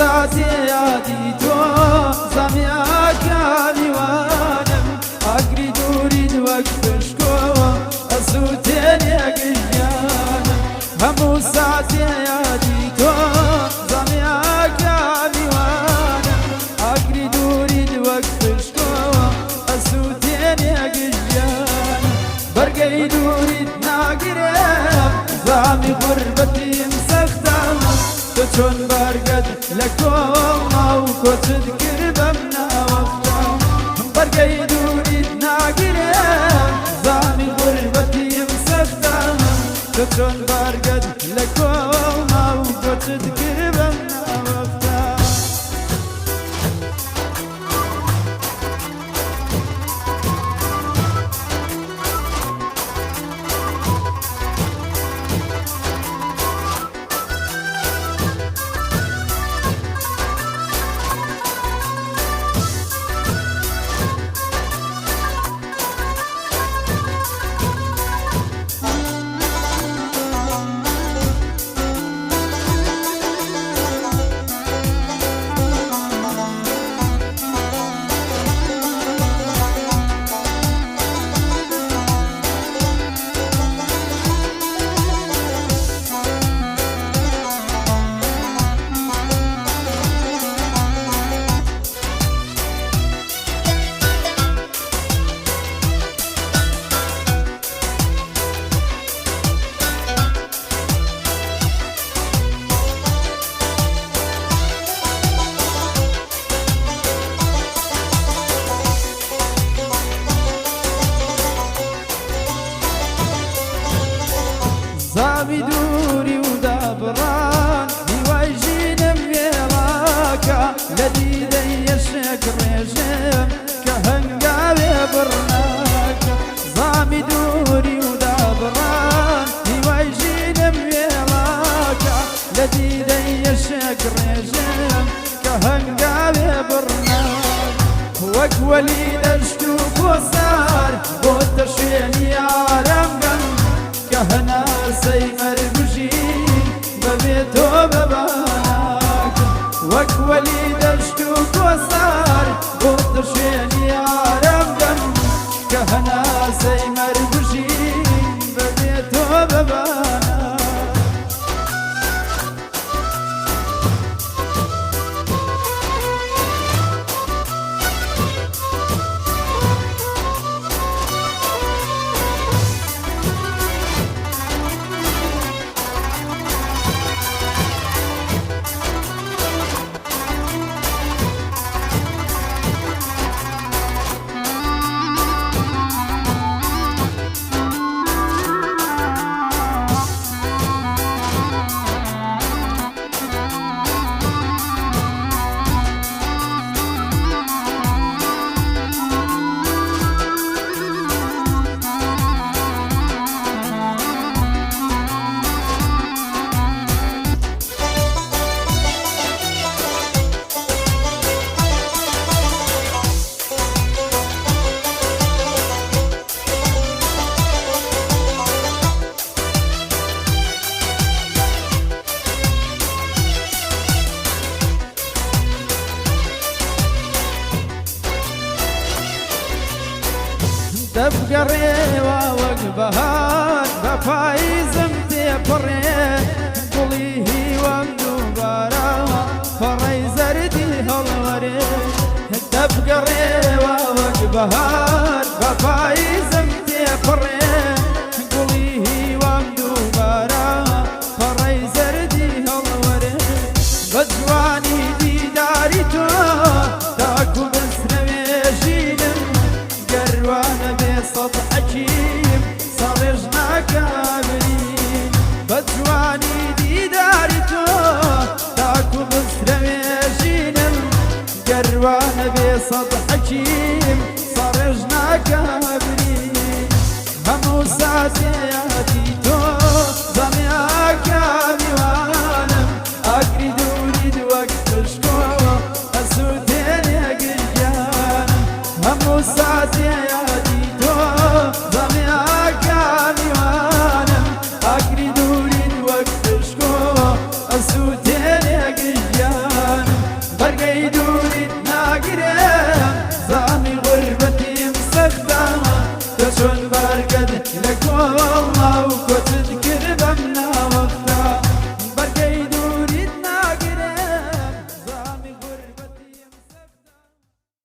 ساعتي يادي تو زمياك يا ديوانم أقري دوريد وقفشكو أسوتين يا قيانم همو ساعتي يادي تو زمياك يا ديوانم أقري دوريد وقفشكو أسوتين يا قيانم برقي دوريد ناقرم زامي غربتي مسختم تشون برقد لكم أو كتد كربمنا وقتا برقي دوريد ناقرم زامي غربتي مسختم تشون برقد لكم أو كتد كربمنا وقتا زامي دوري ودابران بيواجينا ميراكا لديدي يشك ريجم كهنقاوي برناكا زامي دوري ودابران بيواجينا ميراكا لديدي يشك ريجم كهنقاوي برناكا وك وليد اشتوك وصار بود تشيني عالم كهنا سيمر بجين ببيتو بباناك وك وليد اشتوك وصار وطشيني عالم دم كهنا سيمر بجين ببيتو بباناك تبقى ريوة وقبهان بفايزم تيبرين قليه ومدوبارا فري زردي هالورين تبقى ريوة وقبهان بفايزم تيبرين قليه ومدوبارا فري زردي هالورين بجواني دي داريتو تاكو بسنوي جينم قروانا بصوت حكيم صرجنا كاملين بجواني دي داريتو تاكو بسلمي جينم قروانا بصوت حكيم صرجنا كاملين همو ساتياتي تو زمياك يا ديوانم أقري دوريد وقفشكو أسوتين يا قيانم همو ساتياتي تو زمياك يا ديوانم أقري دوريد وقفشكو أسوتين يا قيانم دووري ناقرم زاني غربتي مسخدمة تشون برقد لك والله